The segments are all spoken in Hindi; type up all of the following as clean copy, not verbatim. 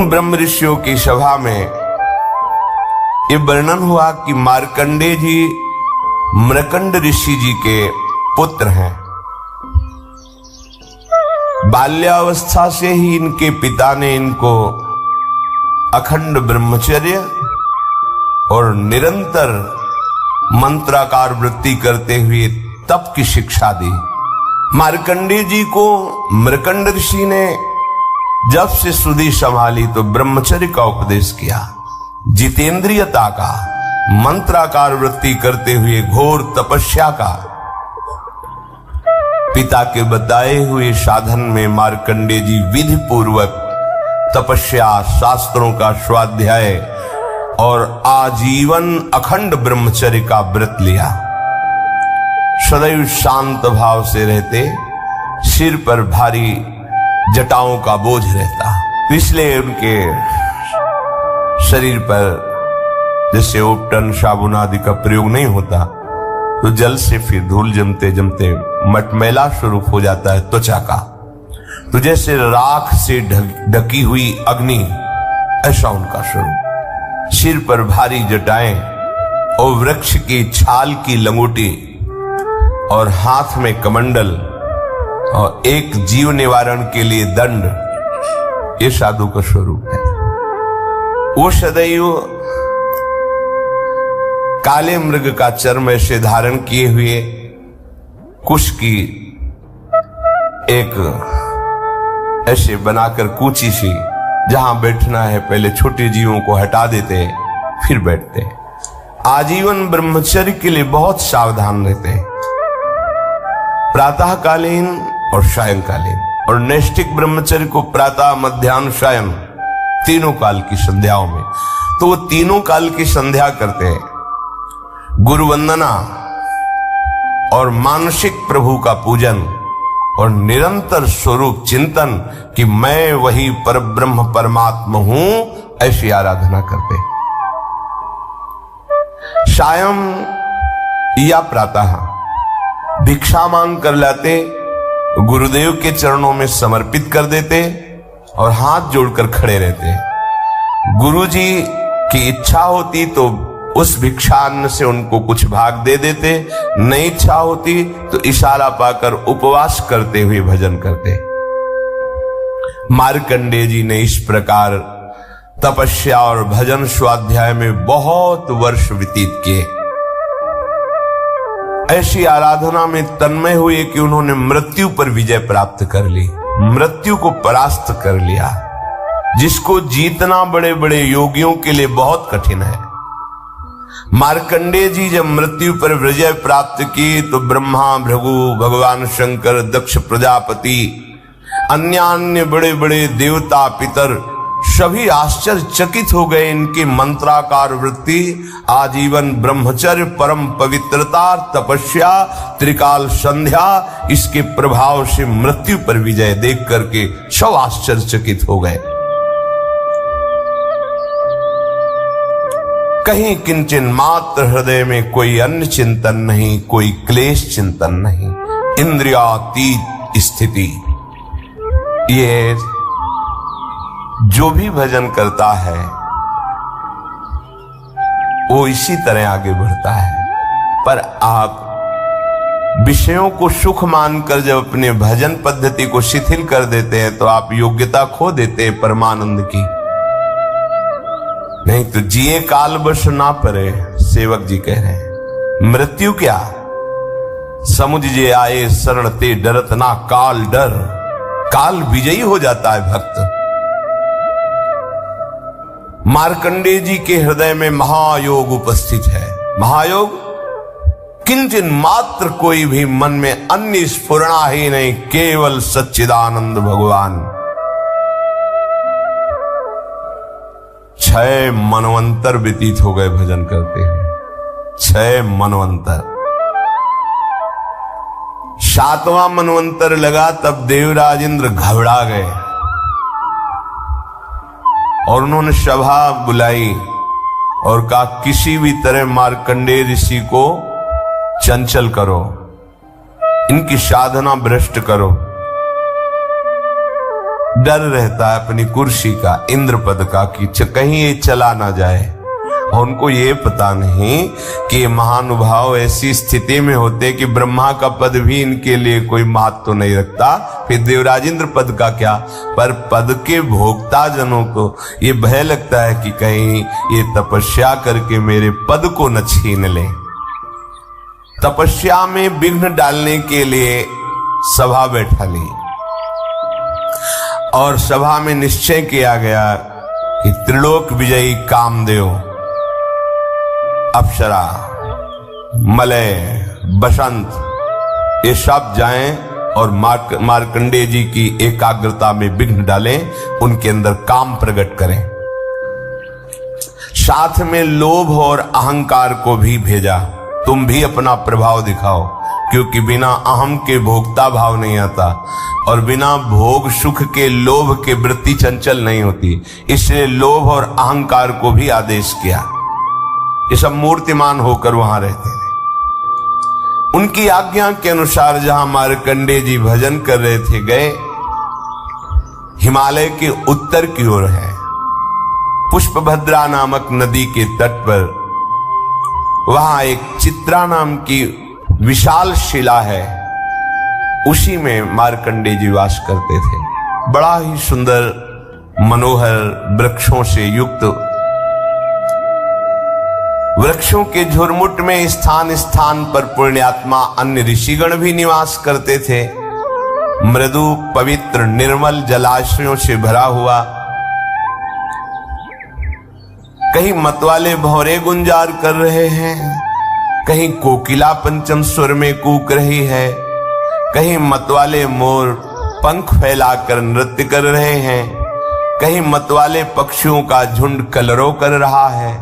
ब्रह्म ऋषियों की सभा में ये वर्णन हुआ कि मार्कंडेय जी मृकंड ऋषि जी के पुत्र हैं। बाल्यावस्था से ही इनके पिता ने इनको अखंड ब्रह्मचर्य और निरंतर मंत्राकार वृत्ति करते हुए तप की शिक्षा दी। मार्कंडेय जी को मृकंड ऋषि ने जब से सुधि संभाली तो ब्रह्मचर्य का उपदेश किया, जितेंद्रियता का, मंत्राकार वृत्ति करते हुए घोर तपस्या का। पिता के बताए हुए साधन में मार्कंडेय जी विधि पूर्वक तपस्या, शास्त्रों का स्वाध्याय और आजीवन अखंड ब्रह्मचर्य का व्रत लिया। सदैव शांत भाव से रहते, सिर पर भारी जटाओं का बोझ रहता, इसलिए उनके शरीर पर जैसे उपटन साबुन आदि का प्रयोग नहीं होता तो जल से फिर धूल जमते जमते मटमैला स्वरूप हो जाता है त्वचा का। तो जैसे राख से ढकी हुई अग्नि, ऐसा उनका स्वरूप। सिर पर भारी जटाएं और वृक्ष की छाल की लंगोटी और हाथ में कमंडल और एक जीव निवारण के लिए दंड, ये साधु का स्वरूप है। वो सदैव काले मृग का चर्म ऐसे धारण किए हुए, कुश की एक ऐसे बनाकर कूची सी, जहां बैठना है पहले छोटे जीवों को हटा देते फिर बैठते। आजीवन ब्रह्मचर्य के लिए बहुत सावधान रहते, प्रातःकालीन और सायंकालीन, और नैष्ठिक ब्रह्मचर्य को प्रातः, मध्याह्न, सायं तीनों काल की संध्याओं में। तो वो तीनों काल की संध्या करते हैं, गुरु वंदना और मानसिक प्रभु का पूजन और निरंतर स्वरूप चिंतन कि मैं वही परब्रह्म परमात्मा हूं, ऐसी आराधना करते। सायं या प्रातः भिक्षा मांग कर लाते, गुरुदेव के चरणों में समर्पित कर देते और हाथ जोड़कर खड़े रहते। गुरुजी की इच्छा होती तो उस भिक्षान्न से उनको कुछ भाग दे देते, नहीं इच्छा होती तो इशारा पाकर उपवास करते हुए भजन करते। मार्कंडेय जी ने इस प्रकार तपस्या और भजन स्वाध्याय में बहुत वर्ष व्यतीत किए। ऐसी आराधना में तन्मय हुए कि उन्होंने मृत्यु पर विजय प्राप्त कर ली, मृत्यु को परास्त कर लिया, जिसको जीतना बड़े बड़े योगियों के लिए बहुत कठिन है। मार्कंडेय जी जब मृत्यु पर विजय प्राप्त की तो ब्रह्मा, भृगु, भगवान शंकर, दक्ष प्रजापति, अन्य बड़े बड़े देवता, पितर सभी आश्चर्यचकित हो गए। इनकी मंत्राकार वृत्ति, आजीवन ब्रह्मचर्य, परम पवित्रता, तपस्या, त्रिकाल संध्या, इसके प्रभाव से मृत्यु पर विजय देख करके सब आश्चर्यचकित हो गए। कहीं किंचन मात्र हृदय में कोई अन्य चिंतन नहीं, कोई क्लेश चिंतन नहीं, इंद्रियातीत स्थिति। ये जो भी भजन करता है वो इसी तरह आगे बढ़ता है। पर आप विषयों को सुख मानकर जब अपने भजन पद्धति को शिथिल कर देते हैं तो आप योग्यता खो देते हैं परमानंद की। नहीं तो जिए काल बस ना परे, सेवक जी कह रहे हैं। मृत्यु क्या समुझ जे आए शरण ते डरत ना काल डर, काल विजयी हो जाता है भक्त। मार्कंडेय जी के हृदय में महायोग उपस्थित है। महायोग किंचन मात्र कोई भी मन में अन्य स्फुरणा ही नहीं, केवल सच्चिदानंद भगवान। 6 मनवंतर व्यतीत हो गए भजन करते हैं, 6 मनवंतर। 7वां मनवंतर लगा तब देवराज इंद्र घबरा गए और उन्होंने सभा बुलाई और कहा किसी भी तरह मार्कंडेय ऋषि को चंचल करो, इनकी साधना भ्रष्ट करो। डर रहता है अपनी कुर्सी का, इंद्र पद का, कि कहीं ये चला ना जाए। और उनको ये पता नहीं कि महानुभाव ऐसी स्थिति में होते कि ब्रह्मा का पद भी इनके लिए कोई महत्व तो नहीं रखता, फिर देवराजेंद्र पद का क्या। पर पद के भोक्ता जनों को ये भय लगता है कि कहीं ये तपस्या करके मेरे पद को न छीन ले। तपस्या में विघ्न डालने के लिए सभा बैठा ली और सभा में निश्चय किया गया कि त्रिलोक विजयी कामदेव, अप्सरा, मलय, बसंत, ये सब जाएं और मार्कंडेय जी की एकाग्रता में विघ्न डालें, उनके अंदर काम प्रकट करें। साथ में लोभ और अहंकार को भी भेजा, तुम भी अपना प्रभाव दिखाओ, क्योंकि बिना अहम के भोक्ता भाव नहीं आता और बिना भोग सुख के लोभ के वृत्ति चंचल नहीं होती। इसलिए लोभ और अहंकार को भी आदेश किया। ये सब मूर्तिमान होकर वहां रहते थे। उनकी आज्ञा के अनुसार जहां मार्कंडेय जी भजन कर रहे थे गए, हिमालय के उत्तर की ओर है, पुष्पभद्रा नामक नदी के तट पर, वहां एक चित्रा नाम की विशाल शिला है, उसी में मार्कंडेय जी वास करते थे। बड़ा ही सुंदर मनोहर वृक्षों से युक्त, वृक्षों के झुरमुट में स्थान स्थान पर पुण्यात्मा अन्य ऋषिगण भी निवास करते थे। मृदु पवित्र निर्मल जलाशयों से भरा हुआ, कहीं मतवाले भौरे गुंजार कर रहे हैं, कहीं कोकिला पंचम स्वर में कूक रही है, कहीं मतवाले मोर पंख फैलाकर नृत्य कर रहे हैं, कहीं मतवाले पक्षियों का झुंड कलरव कर रहा है।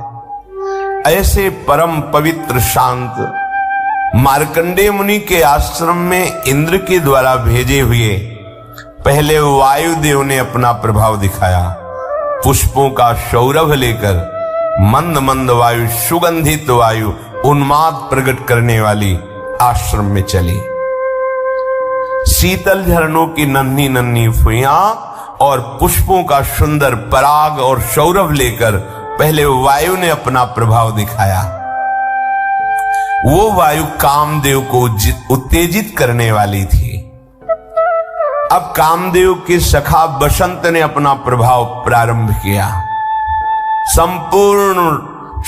ऐसे परम पवित्र शांत मार्कंडेय मुनि के आश्रम में इंद्र के द्वारा भेजे हुए पहले वायुदेव ने अपना प्रभाव दिखाया। पुष्पों का सौरभ लेकर मंद मंद वायु, सुगंधित वायु उन्माद प्रकट करने वाली आश्रम में चली। शीतल झरनों की नन्ही नन्ही फुइयां और पुष्पों का सुंदर पराग और सौरभ लेकर पहले वायु ने अपना प्रभाव दिखाया। वो वायु कामदेव को उत्तेजित करने वाली थी। अब कामदेव के सखा बसंत ने अपना प्रभाव प्रारंभ किया। संपूर्ण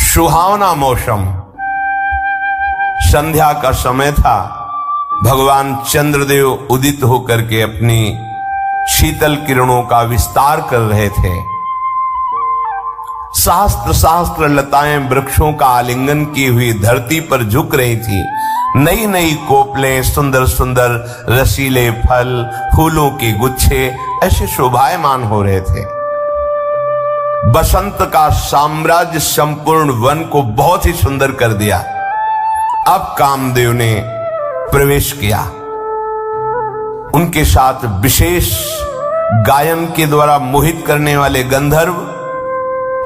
सुहावना मौसम, संध्या का समय था। भगवान चंद्रदेव उदित होकर के अपनी शीतल किरणों का विस्तार कर रहे थे। सहस्त्र सहस्त्र लताएं वृक्षों का आलिंगन की हुई धरती पर झुक रही थी। नई नई कोपलें, सुंदर सुंदर रसीले फल, फूलों के गुच्छे ऐसे शोभायमान हो रहे थे। बसंत का साम्राज्य संपूर्ण वन को बहुत ही सुंदर कर दिया। अब कामदेव ने प्रवेश किया। उनके साथ विशेष गायन के द्वारा मोहित करने वाले गंधर्व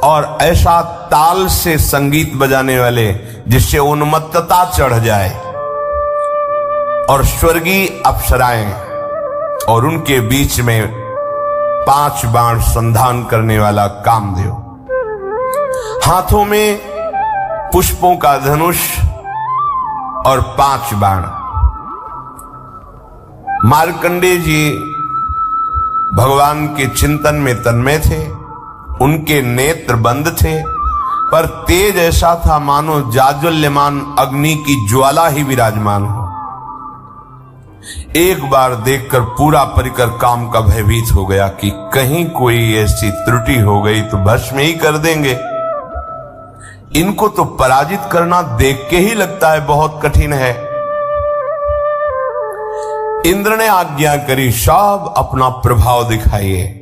और ऐसा ताल से संगीत बजाने वाले जिससे उन्मत्तता चढ़ जाए, और स्वर्गीय अप्सराएं, और उनके बीच में 5 बाण संधान करने वाला कामदेव, हाथों में पुष्पों का धनुष और 5 बाण। मार्कंडेय जी भगवान के चिंतन में तन्मय थे। उनके नेत्र बंद थे, पर तेज ऐसा था मानो जाज्वल्यमान अग्नि की ज्वाला ही विराजमान हो। एक बार देखकर पूरा परिकर काम का भयभीत हो गया कि कहीं कोई ऐसी त्रुटि हो गई तो भस्म ही कर देंगे। इनको तो पराजित करना देख के ही लगता है बहुत कठिन है। इंद्र ने आज्ञा करी, सब अपना प्रभाव दिखाइए।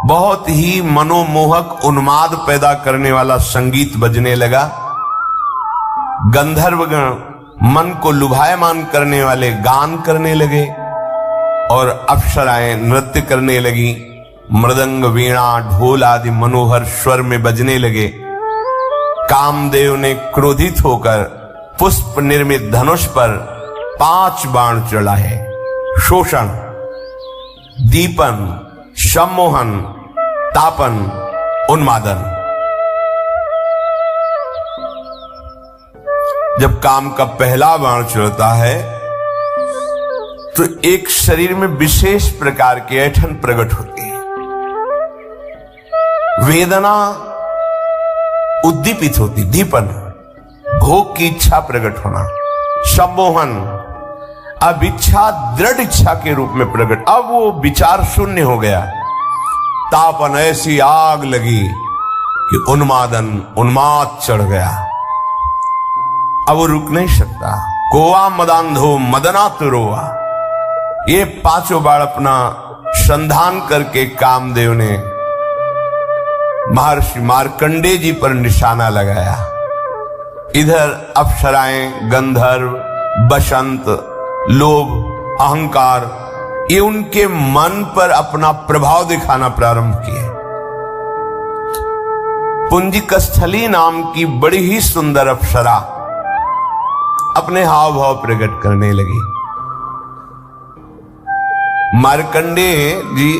बहुत ही मनोमोहक उन्माद पैदा करने वाला संगीत बजने लगा। गंधर्वगण मन को लुभायमान करने वाले गान करने लगे और अप्सराएं नृत्य करने लगी। मृदंग, वीणा, ढोल आदि मनोहर स्वर में बजने लगे। कामदेव ने क्रोधित होकर पुष्प निर्मित धनुष पर 5 बाण चढ़ाए। शोषण, दीपन, सम्मोहन, तापन, उन्मादन। जब काम का पहला बाण चलता है तो एक शरीर में विशेष प्रकार की ऐंठन प्रकट होती है, वेदना उद्दीपित होती, दीपन भोग की इच्छा प्रकट होना, सम्मोहन अब इच्छा दृढ़ इच्छा के रूप में प्रकट, अब वो विचार शून्य हो गया, तापन ऐसी आग लगी कि उन्मादन उन्माद चढ़ गया, अब वो रुक नहीं सकता। कोवा मदांधो मदना तुरोवा, ये पांचों बार अपना संधान करके कामदेव ने महर्षि मार्कंडेय जी पर निशाना लगाया। इधर अप्सराएं, गंधर्व, बसंत, लोभ, अहंकार, ये उनके मन पर अपना प्रभाव दिखाना प्रारंभ किए। पुंजिकस्थली नाम की बड़ी ही सुंदर अप्सरा अपने हाव भाव प्रकट करने लगी। मार्कंडेय जी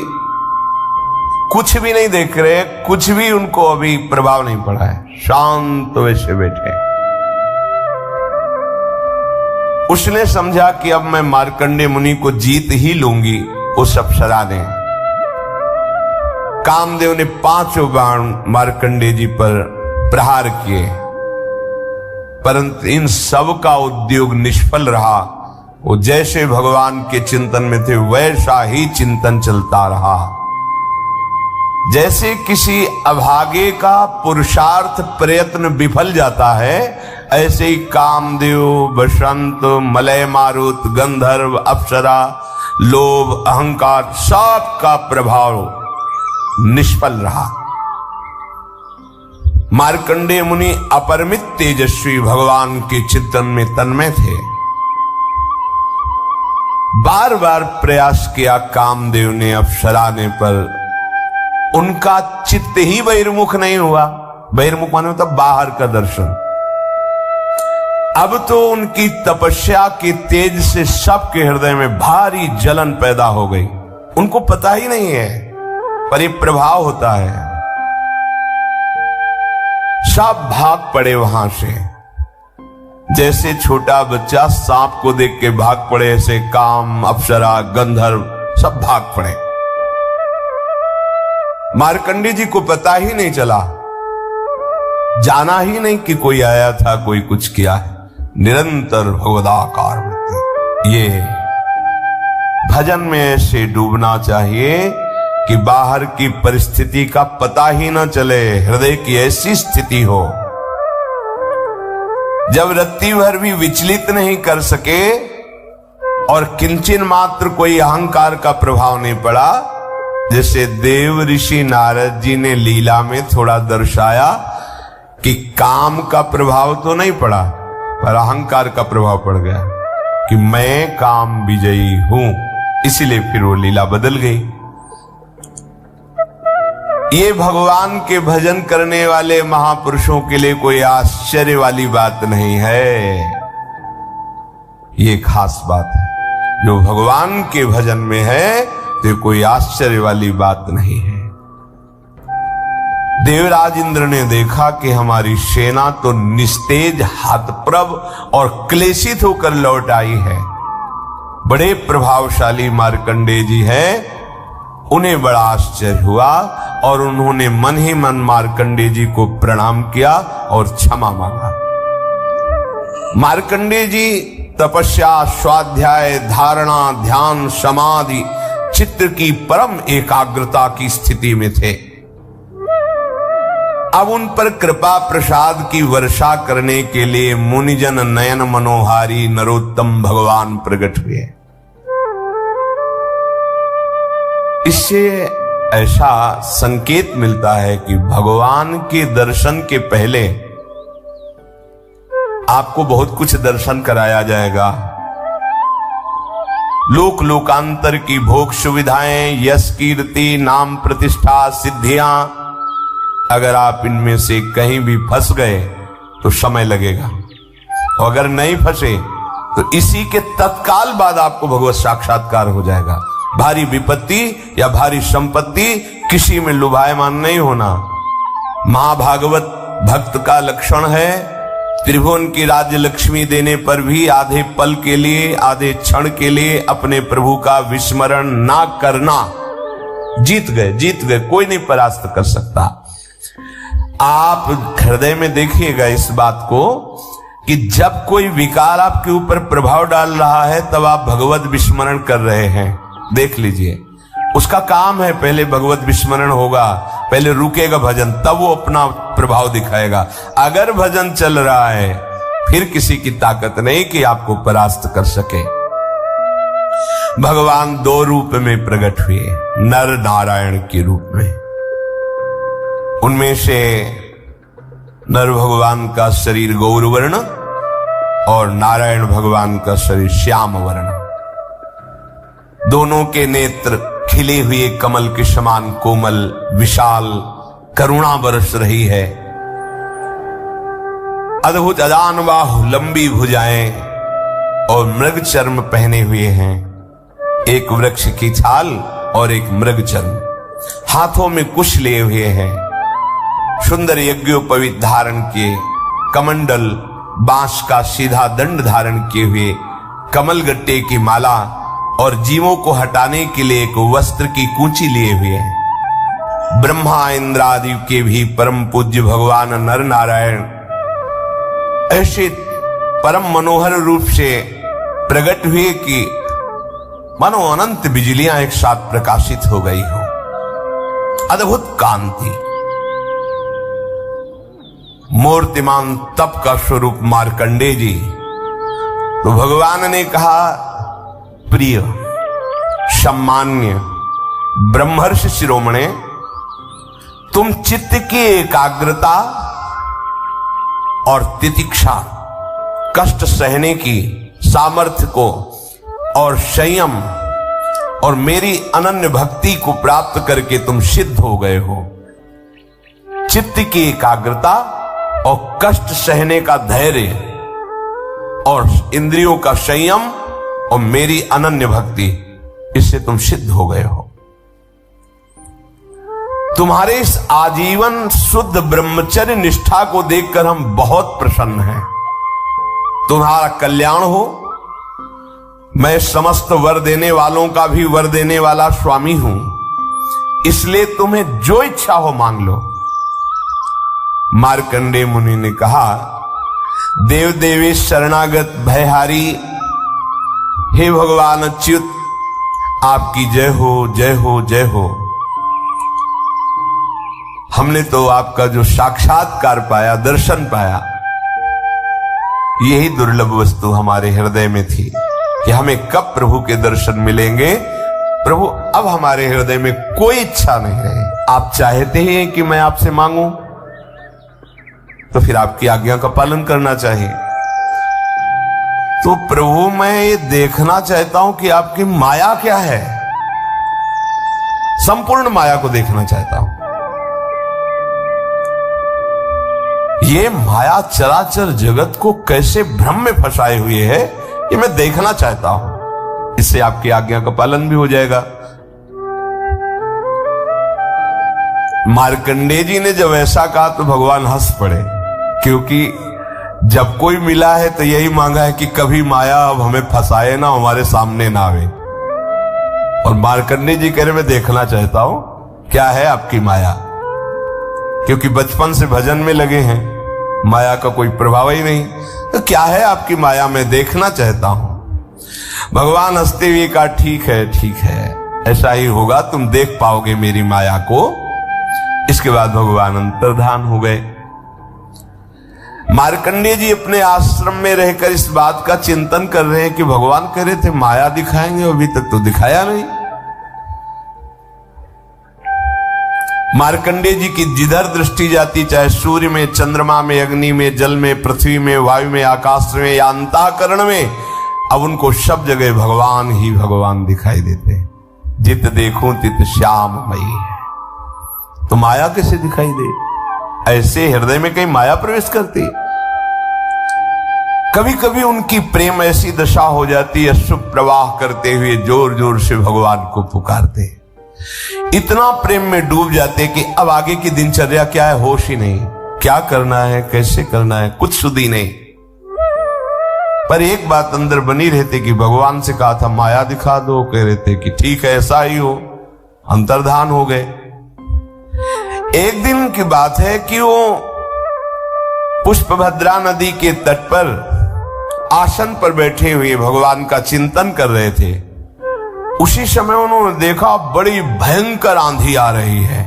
कुछ भी नहीं देख रहे, कुछ भी उनको अभी प्रभाव नहीं पड़ा है, शांत वैसे बैठे। उसने समझा कि अब मैं मार्कंडेय मुनि को जीत ही लूंगी। उस अप्सरा ने, कामदेव ने पांचों बाण मार्कंडेय जी पर प्रहार किए, परंतु इन सब का उद्योग निष्फल रहा। वो जैसे भगवान के चिंतन में थे वैसा ही चिंतन चलता रहा। जैसे किसी अभागे का पुरुषार्थ प्रयत्न विफल जाता है, ऐसे ही कामदेव, बसंत, मलय मारुत, गंधर्व, अप्सरा, लोभ, अहंकार सब का प्रभाव निष्फल रहा। मार्कंडेय मुनि अपरिमित तेजस्वी भगवान के चिंतन में तन्मय थे। बार बार प्रयास किया कामदेव ने, अप्सरा ने, पर उनका चित्त ही बहिर्मुख नहीं हुआ। बहिर्मुख माने मतलब बाहर का दर्शन। अब तो उनकी तपस्या के तेज से सबके हृदय में भारी जलन पैदा हो गई। उनको पता ही नहीं है, पर ये प्रभाव होता है। सब भाग पड़े वहां से, जैसे छोटा बच्चा सांप को देख के भाग पड़े, ऐसे काम, अप्सरा, गंधर्व सब भाग पड़े। मार्कंडेय जी को पता ही नहीं चला, जाना ही नहीं कि कोई आया था, कोई कुछ किया है। निरंतर भगवदाकार होती। ये भजन में ऐसे डूबना चाहिए कि बाहर की परिस्थिति का पता ही न चले, हृदय की ऐसी स्थिति हो जब रत्ती भर भी विचलित नहीं कर सके और किंचन मात्र कोई अहंकार का प्रभाव नहीं पड़ा। जैसे देव ऋषि नारद जी ने लीला में थोड़ा दर्शाया कि काम का प्रभाव तो नहीं पड़ा, पर अहंकार का प्रभाव पड़ गया कि मैं काम विजयी हूं, इसीलिए फिर वो लीला बदल गई। ये भगवान के भजन करने वाले महापुरुषों के लिए कोई आश्चर्य वाली बात नहीं है। ये खास बात है, जो भगवान के भजन में है तो कोई आश्चर्य वाली बात नहीं है। देवराज इंद्र ने देखा कि हमारी सेना तो निस्तेज, हाथप्रभ और क्लेशित होकर लौट आई है। बड़े प्रभावशाली मार्कंडेय जी हैं। उन्हें बड़ा आश्चर्य हुआ और उन्होंने मन ही मन मार्कंडेय जी को प्रणाम किया और क्षमा मांगा। मार्कंडेय जी तपस्या, स्वाध्याय, धारणा, ध्यान, समाधि, चित्त की परम एकाग्रता की स्थिति में थे। अब उन पर कृपा प्रसाद की वर्षा करने के लिए मुनिजन नयन मनोहारी नरोत्तम भगवान प्रकट हुए। इससे ऐसा संकेत मिलता है कि भगवान के दर्शन के पहले आपको बहुत कुछ दर्शन कराया जाएगा। लोक लोकांतर की भोग सुविधाएं, यश, कीर्ति, नाम, प्रतिष्ठा, सिद्धियां, अगर आप इनमें से कहीं भी फंस गए तो समय लगेगा, और अगर नहीं फंसे तो इसी के तत्काल बाद आपको भगवत साक्षात्कार हो जाएगा। भारी विपत्ति या भारी संपत्ति किसी में लुभायमान नहीं होना। महाभागवत भक्त का लक्षण है, त्रिभुवन की राज्य लक्ष्मी देने पर भी आधे पल के लिए, आधे क्षण के लिए अपने प्रभु का विस्मरण ना करना। जीत गए, कोई नहीं परास्त कर सकता। आप हृदय में देखिएगा इस बात को कि जब कोई विकार आपके ऊपर प्रभाव डाल रहा है तब आप भगवत विस्मरण कर रहे हैं। देख लीजिए, उसका काम है, पहले भगवत विस्मरण होगा, पहले रुकेगा भजन, तब वो अपना प्रभाव दिखाएगा। अगर भजन चल रहा है फिर किसी की ताकत नहीं कि आपको परास्त कर सके। भगवान दो रूप में प्रकट हुए, नर नारायण के रूप में। उनमें से नर भगवान का शरीर गौरवर्ण और नारायण भगवान का शरीर श्याम वर्ण। दोनों के नेत्र खिले हुए कमल के समान कोमल, विशाल, करुणा बरस रही है। अद्भुत अजान बाहु, लंबी भुजाएं और मृग चर्म पहने हुए हैं। एक वृक्ष की छाल और एक मृग चर्म, हाथों में कुश लिए हुए हैं। सुंदर यज्ञोपवीत धारण किए, कमंडल, बांस का सीधा दंड धारण किए हुए, कमल गट्टे की माला और जीवों को हटाने के लिए एक वस्त्र की कूंची लिए हुए हैं। ब्रह्मा इंद्र आदि के भी परम पूज्य भगवान नर नारायण ऐसे परम मनोहर रूप से प्रकट हुए कि मानो अनंत बिजलियां एक साथ प्रकाशित हो गई हो। अद्भुत कांति, मूर्तिमान तप का स्वरूप मार्कंडेय जी। तो भगवान ने कहा, प्रिय सम्मान्य ब्रह्मर्षि शिरोमणे, तुम चित्त की एकाग्रता और तितिक्षा, कष्ट सहने की सामर्थ्य को और संयम और मेरी अनन्य भक्ति को प्राप्त करके तुम सिद्ध हो गए हो। चित्त की एकाग्रता और कष्ट सहने का धैर्य और इंद्रियों का संयम और मेरी अनन्य भक्ति, इससे तुम सिद्ध हो गए हो। तुम्हारे इस आजीवन शुद्ध ब्रह्मचर्य निष्ठा को देखकर हम बहुत प्रसन्न हैं। तुम्हारा कल्याण हो। मैं समस्त वर देने वालों का भी वर देने वाला स्वामी हूं, इसलिए तुम्हें जो इच्छा हो मांग लो। मार्कंडेय मुनि ने कहा, देव देवेश शरणागत भयहारी, हे भगवान अच्युत, आपकी जय हो, जय हो, जय हो। हमने तो आपका जो साक्षात्कार पाया, दर्शन पाया, यही दुर्लभ वस्तु हमारे हृदय में थी कि हमें कब प्रभु के दर्शन मिलेंगे। प्रभु, अब हमारे हृदय में कोई इच्छा नहीं रही। आप चाहते हैं कि मैं आपसे मांगूं, तो फिर आपकी आज्ञा का पालन करना चाहिए। तो प्रभु, मैं ये देखना चाहता हूं कि आपकी माया क्या है, संपूर्ण माया को देखना चाहता हूं। ये माया चराचर जगत को कैसे भ्रम में फंसाए हुए है, ये मैं देखना चाहता हूं। इससे आपकी आज्ञा का पालन भी हो जाएगा। मार्कंडेय जी ने जब ऐसा कहा तो भगवान हंस पड़े, क्योंकि जब कोई मिला है तो यही मांगा है कि कभी माया अब हमें फंसाए ना, हमारे सामने ना आवे। और मार्कंडेय जी कह रहे, मैं देखना चाहता हूं क्या है आपकी माया, क्योंकि बचपन से भजन में लगे हैं, माया का कोई प्रभाव ही नहीं। तो क्या है आपकी माया, मैं देखना चाहता हूं। भगवान हंसते हुए कहा, ठीक है, ठीक है, ऐसा ही होगा, तुम देख पाओगे मेरी माया को। इसके बाद भगवान अंतर्धान हो गए। मार्कंडेय जी अपने आश्रम में रहकर इस बात का चिंतन कर रहे हैं कि भगवान कह रहे थे माया दिखाएंगे, अभी तक तो दिखाया नहीं। मार्कंडेय जी की जिधर दृष्टि जाती, चाहे सूर्य में, चंद्रमा में, अग्नि में, जल में, पृथ्वी में, वायु में, आकाश में या अंतःकरण में, अब उनको सब जगह भगवान ही भगवान दिखाई देते। जित देखूं तित श्याममयी है। तो माया कैसे दिखाई दे? ऐसे हृदय में कहीं माया प्रवेश करती? कभी कभी उनकी प्रेम ऐसी दशा हो जाती है, अश्रु प्रवाह करते हुए जोर जोर से भगवान को पुकारते, इतना प्रेम में डूब जाते कि अब आगे की दिनचर्या क्या है होश ही नहीं, क्या करना है कैसे करना है कुछ सुधी नहीं। पर एक बात अंदर बनी रहती कि भगवान से कहा था माया दिखा दो, कह रहे थे कि ठीक है ऐसा ही हो, अंतर्धान हो गए। एक दिन की बात है कि वो पुष्पभद्रा नदी के तट पर आसन पर बैठे हुए भगवान का चिंतन कर रहे थे। उसी समय उन्होंने देखा बड़ी भयंकर आंधी आ रही है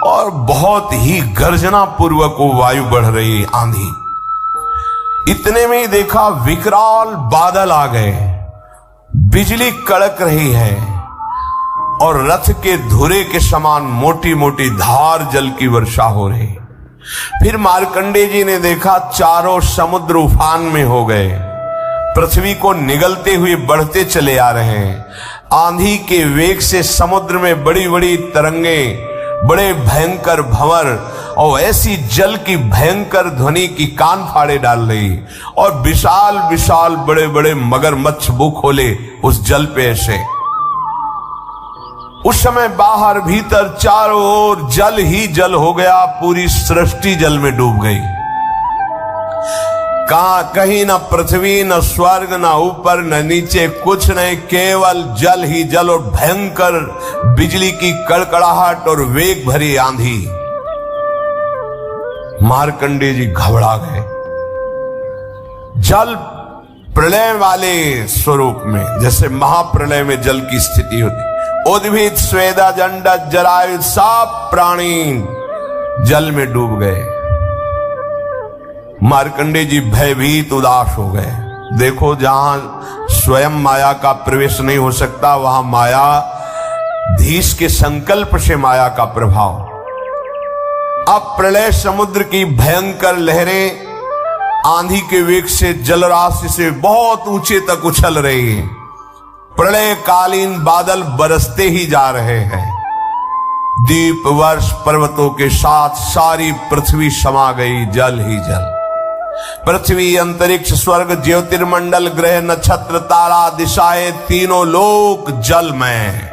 और बहुत ही गर्जना पूर्वक वो वायु बढ़ रही आंधी। इतने में ही देखा विकराल बादल आ गए, बिजली कड़क रही है और रथ के धुरे के समान मोटी मोटी धार जल की वर्षा हो रही। फिर मार्कंडेय जी ने देखा चारों समुद्र उफान में हो गए, पृथ्वी को निगलते हुए बढ़ते चले आ रहे हैं। आंधी के वेग से समुद्र में बड़ी बड़ी तरंगे, बड़े भयंकर भंवर और ऐसी जल की भयंकर ध्वनि की कान फाड़े डाल रही और विशाल विशाल बड़े बड़े मगरमच्छ मुंह खोले उस जल पे ऐसे। उस समय बाहर भीतर चारों ओर जल ही जल हो गया, पूरी सृष्टि जल में डूब गई। कहीं न पृथ्वी न स्वर्ग न ऊपर न नीचे कुछ नहीं, केवल जल ही जल और भयंकर बिजली की कड़कड़ाहट और वेग भरी आंधी। मार्कंडेय जी घबरा गए। जल प्रलय वाले स्वरूप में, जैसे महाप्रलय में जल की स्थिति होती, उद्भिद स्वेदा जंडा जरायु सब प्राणी जल में डूब गए। मार्कंडेय जी भयभीत उदास हो गए। देखो जहां स्वयं माया का प्रवेश नहीं हो सकता वहां माया धीश के संकल्प से माया का प्रभाव। अब प्रलय समुद्र की भयंकर लहरें आंधी के वेग से जलराशि से बहुत ऊंचे तक उछल रही है। प्रलय कालीन बादल बरसते ही जा रहे हैं। दीप वर्ष पर्वतों के साथ सारी पृथ्वी समा गई, जल ही जल। पृथ्वी अंतरिक्ष स्वर्ग ज्योतिर्मंडल ग्रह नक्षत्र तारा दिशाएं तीनों लोक जल में।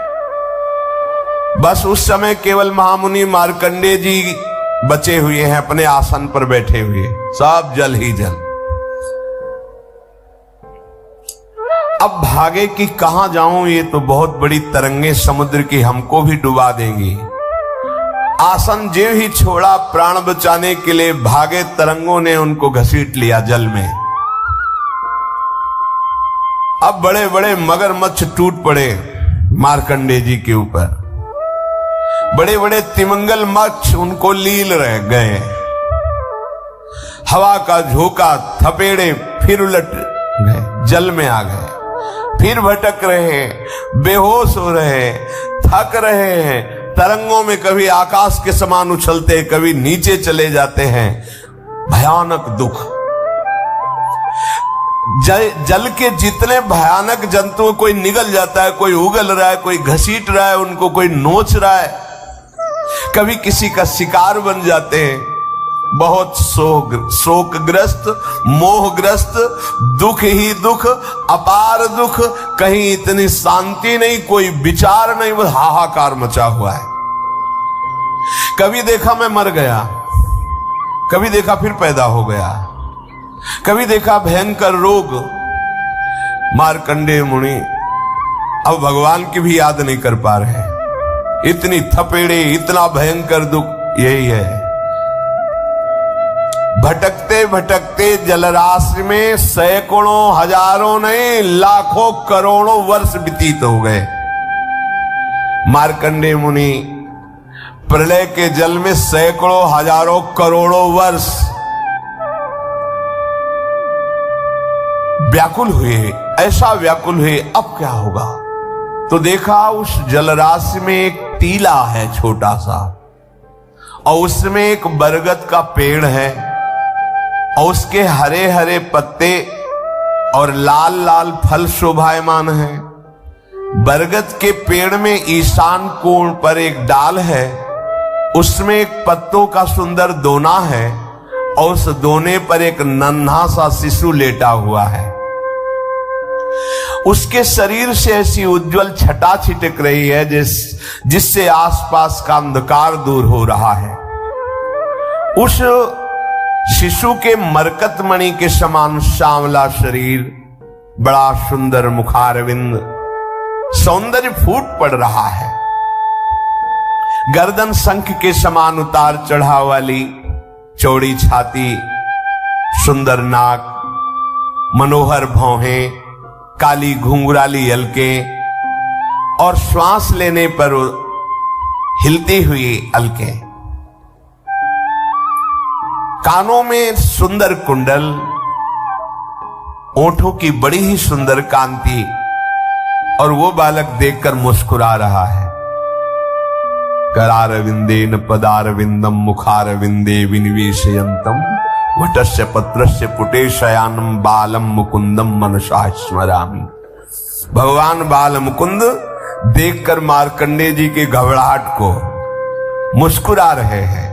बस उस समय केवल महामुनि मार्कंडेय जी बचे हुए हैं, अपने आसन पर बैठे हुए, सब जल ही जल। अब भागे कि कहां जाऊं, ये तो बहुत बड़ी तरंगे समुद्र की हमको भी डुबा देंगी। आसन जे ही छोड़ा प्राण बचाने के लिए भागे, तरंगों ने उनको घसीट लिया जल में। अब बड़े बड़े मगरमच्छ टूट पड़े मार्कंडेय जी के ऊपर। बड़े बड़े तिमिंगल मच्छ उनको लील रह गए। हवा का झोंका थपेड़े फिर उलट गए, जल में आ गए, फिर भटक रहे हैं, बेहोश हो रहे हैं, थक रहे हैं। तरंगों में कभी आकाश के समान उछलते, कभी नीचे चले जाते हैं। भयानक दुख। जल के जितने भयानक जंतु, कोई निगल जाता है, कोई उगल रहा है, कोई घसीट रहा है उनको, कोई नोच रहा है, कभी किसी का शिकार बन जाते हैं। बहुत शोकग्रस्त, मोहग्रस्त, दुख ही दुख, अपार दुख, कहीं इतनी शांति नहीं, कोई विचार नहीं, बस हाहाकार मचा हुआ है। कभी देखा मैं मर गया, कभी देखा फिर पैदा हो गया, कभी देखा भयंकर रोग। मार्कंडेय मुनि अब भगवान की भी याद नहीं कर पा रहे, इतनी थपेड़े, इतना भयंकर दुख। यही है, भटकते भटकते जलराशि में सैकड़ों हजारों नहीं लाखों करोड़ों वर्ष व्यतीत हो गए। मार्कंडेय मुनि प्रलय के जल में सैकड़ों हजारों करोड़ों वर्ष व्याकुल हुए, ऐसा व्याकुल हुए अब क्या होगा। तो देखा उस जलराशि में एक टीला है छोटा सा, और उसमें एक बरगद का पेड़ है और उसके हरे हरे पत्ते और लाल लाल फल शोभायमान है। बरगद के पेड़ में ईशान कोण पर एक डाल है, उसमें एक पत्तों का सुंदर दोना है और उस दोने पर एक नन्हा सा शिशु लेटा हुआ है। उसके शरीर से ऐसी उज्जवल छटा छिटक रही है जिससे आसपास का अंधकार दूर हो रहा है। उस शिशु के मरकतमणि के समान श्यामला शरीर, बड़ा सुंदर मुखारविंद, सौंदर्य फूट पड़ रहा है। गर्दन शंख के समान उतार चढ़ाव वाली चौड़ी छाती, सुंदर नाक, मनोहर भौहें, काली घुंघराली अलकें और श्वास लेने पर हिलती हुई अलकें। कानों में सुंदर कुंडल, ओंठों की बड़ी ही सुंदर कांति, और वो बालक देखकर मुस्कुरा रहा है। करारविंदेन पदारविंदम मुखारविंदे विनिवेशयंतम वटस्य पत्रस्य पुटे शयानम बालम मुकुंदम मनसा स्मरामि। भगवान बाल मुकुंद देखकर मार्कंडेय जी के घबराहट को मुस्कुरा रहे हैं,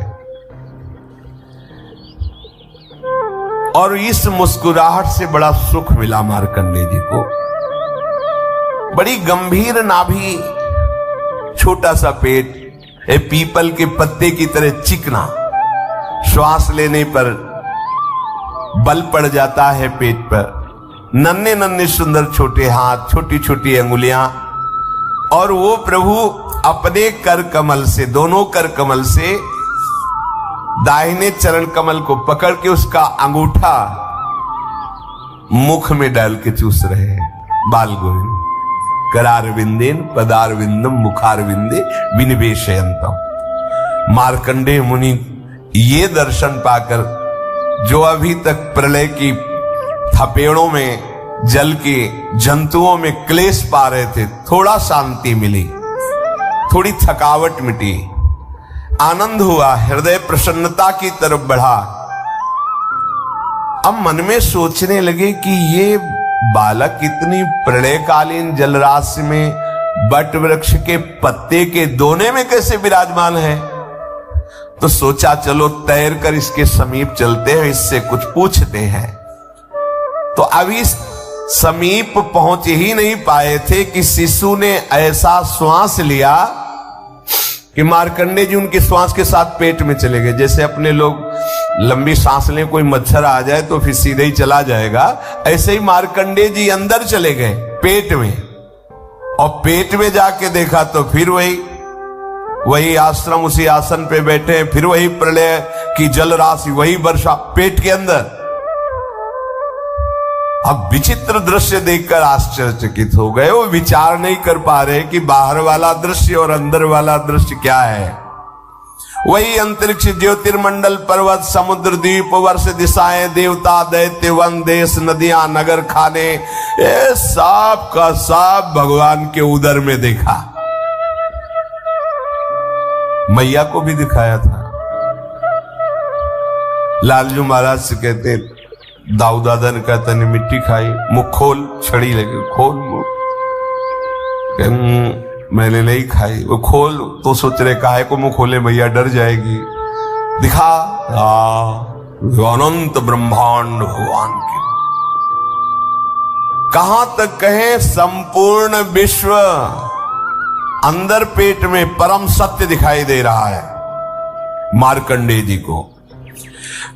और इस मुस्कुराहट से बड़ा सुख मिला मार्कंडेय जी को। बड़ी गंभीर नाभि, छोटा सा पेट, पीपल के पत्ते की तरह चिकना, श्वास लेने पर बल पड़ जाता है पेट पर, नन्हे नन्हे सुंदर छोटे हाथ, छोटी छोटी अंगुलियां, और वो प्रभु अपने कर कमल से, दोनों कर कमल से दाहिने चरण कमल को पकड़ के उसका अंगूठा मुख में डाल के चूस रहे हैं। बाल गोविंद करारविंदेन पदारविंदम मुखारविंदे विनिवेशयंतम। मार्कंडेय मुनि ये दर्शन पाकर, जो अभी तक प्रलय की थपेड़ों में, जल के जंतुओं में क्लेश पा रहे थे, थोड़ा शांति मिली, थोड़ी थकावट मिटी, आनंद हुआ, हृदय प्रसन्नता की तरफ बढ़ा। अब मन में सोचने लगे कि ये बालक इतनी प्रलयकालीन जलराशि में बट वृक्ष के पत्ते के दोने में कैसे विराजमान है। तो सोचा चलो तैर कर इसके समीप चलते हैं, इससे कुछ पूछते हैं। तो अभी समीप पहुंच ही नहीं पाए थे कि शिशु ने ऐसा श्वास लिया कि मार्कंडेय जी उनके श्वास के साथ पेट में चले गए। जैसे अपने लोग लंबी सांस लें, कोई मच्छर आ जाए तो फिर सीधे ही चला जाएगा, ऐसे ही मार्कंडेय जी अंदर चले गए पेट में। और पेट में जाके देखा तो फिर वही आश्रम, उसी आसन पे बैठे, फिर वही प्रलय की जल राशि, वही वर्षा पेट के अंदर। अब विचित्र दृश्य देखकर आश्चर्यचकित हो गए। वो विचार नहीं कर पा रहे कि बाहर वाला दृश्य और अंदर वाला दृश्य क्या है। वही अंतरिक्ष, ज्योतिर्मंडल, पर्वत, समुद्र, द्वीप, वर्ष, दिशाएं, देवता, दैत्य, वन, देश, नदियां, नगर, खाने, ये सब का सब भगवान के उदर में देखा। मैया को भी दिखाया था। लालजू महाराज से कहते, दाऊ दादा ने कहता ने मिट्टी खाई, मुख खोल, छड़ी लगे, खोल मुख। मैंने नहीं खाई। वो खोल तो सोच रहे काहे को मुंह खोले, मैया डर जाएगी। दिखा अनंत ब्रह्मांड भगवान के, कहां तक कहें संपूर्ण विश्व अंदर पेट में परम सत्य दिखाई दे रहा है मार्कंडेय जी को।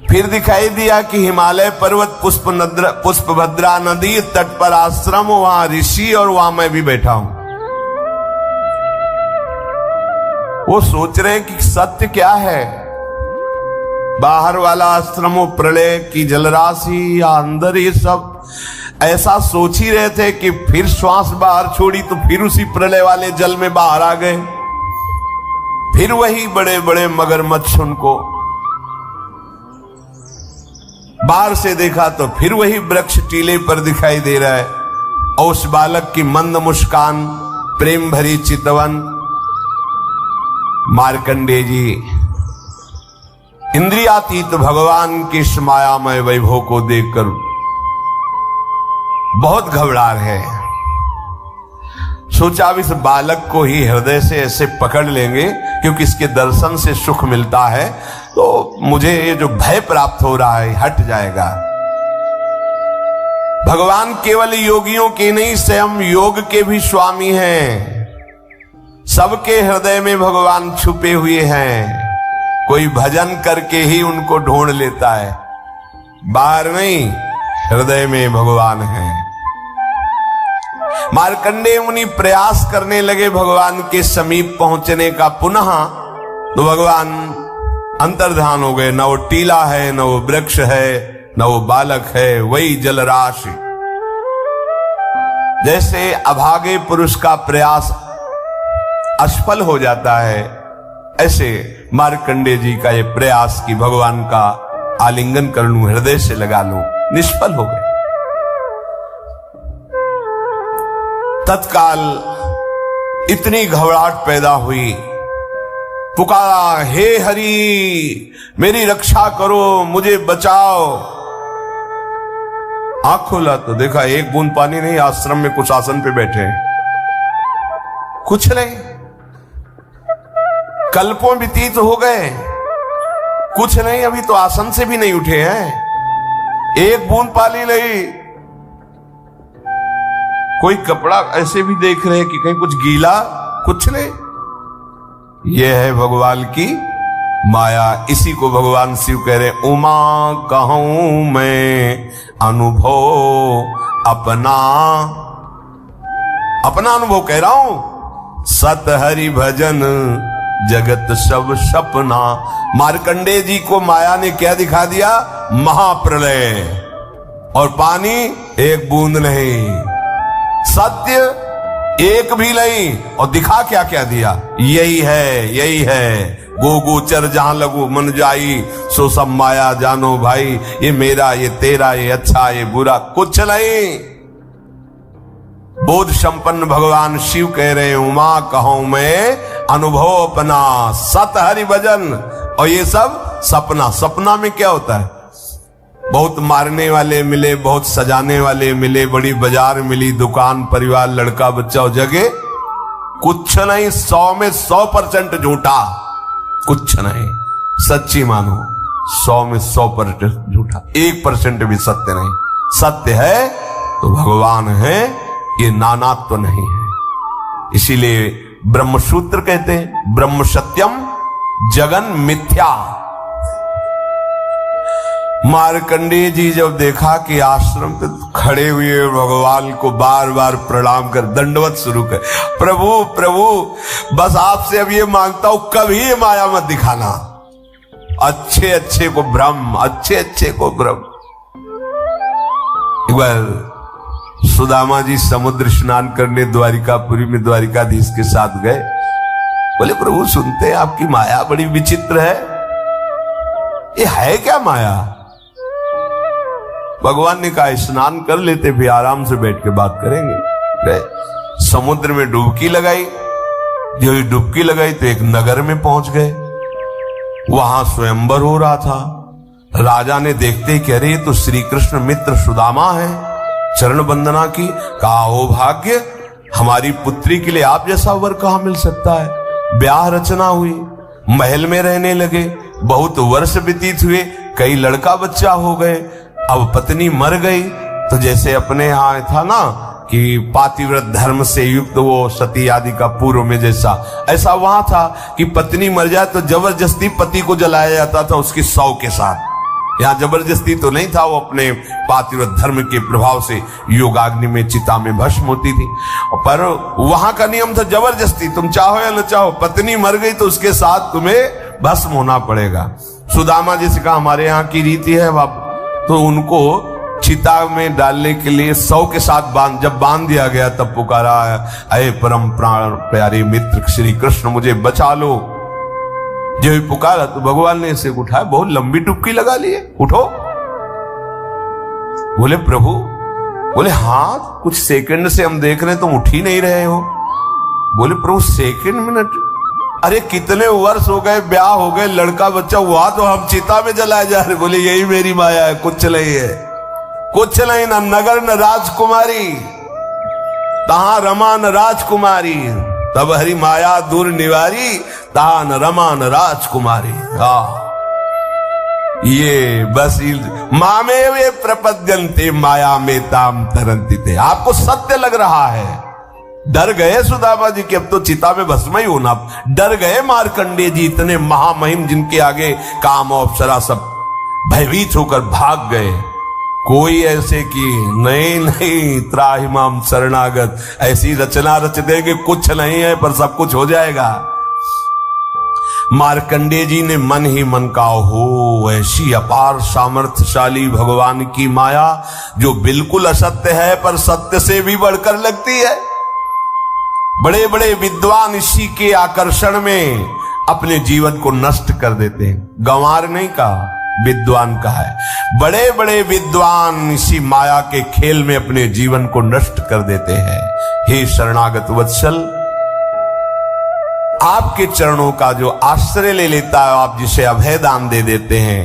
फिर दिखाई दिया कि हिमालय पर्वत, पुष्पभद्रा नदी तट पर आश्रम, वहां ऋषि और वहां मैं भी बैठा हूं। वो सोच रहे हैं कि सत्य क्या है, बाहर वाला आश्रम, प्रलय की जलराशि या अंदर, ये सब ऐसा सोच ही रहे थे कि फिर श्वास बाहर छोड़ी तो फिर उसी प्रलय वाले जल में बाहर आ गए। फिर वही बड़े बड़े मगरमच्छ उनको बाहर से देखा तो फिर वही वृक्ष टीले पर दिखाई दे रहा है, और उस बालक की मंद मुस्कान, प्रेम भरी चितवन। मार्कंडेय जी इंद्रियातीत भगवान की इस मायामय वैभव को देखकर बहुत घबरा रहे हैं। सोचा अब इस बालक को ही हृदय से ऐसे पकड़ लेंगे, क्योंकि इसके दर्शन से सुख मिलता है। तो मुझे ये जो भय प्राप्त हो रहा है हट जाएगा। भगवान केवल योगियों के नहीं, स्वयं योग के भी स्वामी हैं। सबके हृदय में भगवान छुपे हुए हैं। कोई भजन करके ही उनको ढूंढ लेता है, बाहर नहीं, हृदय में भगवान है। मार्कंडेय मुनि प्रयास करने लगे भगवान के समीप पहुंचने का पुनः, तो भगवान अंतर्धान हो गए। न वो टीला है, न वो वृक्ष है, न वो बालक है, वही जलराशि। जैसे अभागे पुरुष का प्रयास असफल हो जाता है, ऐसे मार्कंडेय जी का ये प्रयास कि भगवान का आलिंगन कर लूं, हृदय से लगा लूं, निष्फल हो गए। तत्काल इतनी घबराहट पैदा हुई, पुकारा, हे हरि मेरी रक्षा करो, मुझे बचाओ। आंख खोला तो देखा एक बूंद पानी नहीं, आश्रम में कुछ आसन पे बैठे हैं, कुछ नहीं। कल्पों व्यतीत हो गए, कुछ नहीं, अभी तो आसन से भी नहीं उठे हैं, एक बूंद पानी नहीं। कोई कपड़ा ऐसे भी देख रहे हैं कि कहीं कुछ गीला, कुछ नहीं। यह है भगवान की माया। इसी को भगवान शिव कह रहे, उमा कहूं मैं अनुभव अपना, अपना अनुभव कह रहा हूं। सत हरि भजन जगत सब सपना। मार्कंडेय जी को माया ने क्या दिखा दिया? महाप्रलय, और पानी एक बूंद नहीं, सत्य एक भी नहीं, और दिखा क्या क्या दिया? यही है, यही है। गो गोचर जहां लगू मन जाई, सो सब माया जानो भाई। ये मेरा, ये तेरा, ये अच्छा, ये बुरा, कुछ नहीं। बोध संपन्न भगवान शिव कह रहे हैं, उमा कहूं मैं अनुभव अपना, सत हरि भजन। और ये सब सपना। सपना में क्या होता है? बहुत मारने वाले मिले, बहुत सजाने वाले मिले, बड़ी बाजार मिली, दुकान, परिवार, लड़का, बच्चा और जगह कुछ नहीं। 100 में 100% झूठा, कुछ नहीं। सच्ची मानो, 100 में 100% झूठा, 1% भी सत्य नहीं। सत्य है तो भगवान है, ये नानात्व नहीं है। इसीलिए ब्रह्मसूत्र कहते हैं, ब्रह्म सत्यम जगन मिथ्या। मार्कंडेय जी जब देखा कि आश्रम पे खड़े हुए भगवान को बार बार प्रणाम कर, दंडवत शुरू कर, प्रभु प्रभु बस आपसे अब ये मांगता हूं, कभी ये माया मत दिखाना। अच्छे अच्छे को ब्रह्म, अच्छे अच्छे को ब्रह्म। एक बार सुदामा जी समुद्र स्नान करने द्वारिकापुरी में द्वारिकाधीश के साथ गए। बोले, प्रभु सुनते हैं आपकी माया बड़ी विचित्र है, ये है क्या माया? भगवान ने कहा, स्नान कर लेते, फिर आराम से बैठ के बात करेंगे। गए समुद्र में डुबकी लगाई। जो डुबकी लगाई तो एक नगर में पहुंच गए। वहां स्वयंवर हो रहा था। राजा ने देखते कि अरे तो श्री कृष्ण मित्र सुदामा है, चरण वंदना की। कहा, ओ भाग्य, हमारी पुत्री के लिए आप जैसा वर कहां मिल सकता है। ब्याह रचना हुई, महल में रहने लगे, बहुत वर्ष व्यतीत हुए, कई लड़का बच्चा हो गए। अब पत्नी मर गई तो जैसे अपने यहां था ना कि पातिव्रत धर्म से युक्त वो सती आदि का पूर्व में जैसा, ऐसा वहां था कि पत्नी मर जाए तो जबरदस्ती पति को जलाया जाता था उसकी शव के साथ। यहां जबरदस्ती तो नहीं था, वो अपने पातिव्रत धर्म के प्रभाव से योगाग्नि में, चिता में भस्म होती थी। पर वहां का नियम था जबरदस्ती, तुम चाहो या न चाहो, पत्नी मर गई तो उसके साथ तुम्हें भस्म होना पड़ेगा। सुदामा जी से कहा, हमारे यहाँ की रीति है बाप, तो उनको चिता में डालने के लिए 100 के साथ जब बांध दिया गया तब पुकारा, अये परम प्राण प्यारे मित्र श्री कृष्ण मुझे बचा लो। जब भी पुकारा तो भगवान ने इसे उठाया, बहुत लंबी डुबकी लगा लिए, उठो। बोले, प्रभु, बोले हाँ, कुछ सेकंड से हम देख रहे हैं तुम उठ ही नहीं रहे हो। बोले, प्रभु सेकंड मिनट, अरे कितने वर्ष हो गए, ब्याह हो गए, लड़का बच्चा हुआ, तो हम चिता में जलाए जा रहे। बोले, यही मेरी माया है, कुछ नहीं है, कुछ नहीं। न नगर न राजकुमारी, तहां रमा न राजकुमारी, तब हरि माया दूर निवारी, तहां न रमा न राजकुमारी। ये बस मामे वे प्रपद्यन्ते माया में ताम तरंती थे। आपको सत्य लग रहा है, डर गए सुदामा जी कि अब तो चिता में भस्म ही होना, डर गए मार्कंडेय जी, इतने महामहिम जिनके आगे काम और अप्सरा सब भयभीत होकर भाग गए। कोई ऐसे कि नहीं त्राहिमाम शरणागत, ऐसी रचना रच देंगे कुछ नहीं है पर सब कुछ हो जाएगा। मार्कंडेय जी ने मन ही मन कहा, हो ऐसी अपार सामर्थ्यशाली भगवान की माया जो बिल्कुल असत्य है पर सत्य से भी बढ़कर लगती है। बड़े बड़े विद्वान इसी के आकर्षण में अपने जीवन को नष्ट कर देते हैं। गंवार नहीं कहा, विद्वान कहा है। बड़े बड़े विद्वान इसी माया के खेल में अपने जीवन को नष्ट कर देते हैं। हे शरणागत वत्सल, आपके चरणों का जो आश्रय ले लेता है, आप जिसे अभय दान दे देते हैं,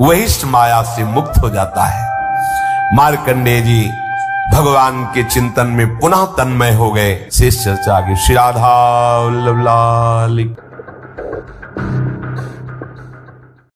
वही इस माया से मुक्त हो जाता है। मार्कंडेय जी भगवान के चिंतन में पुनः तन्मय हो गए। शेष चर्चा आगे। श्री राधा वल्लभ लाल।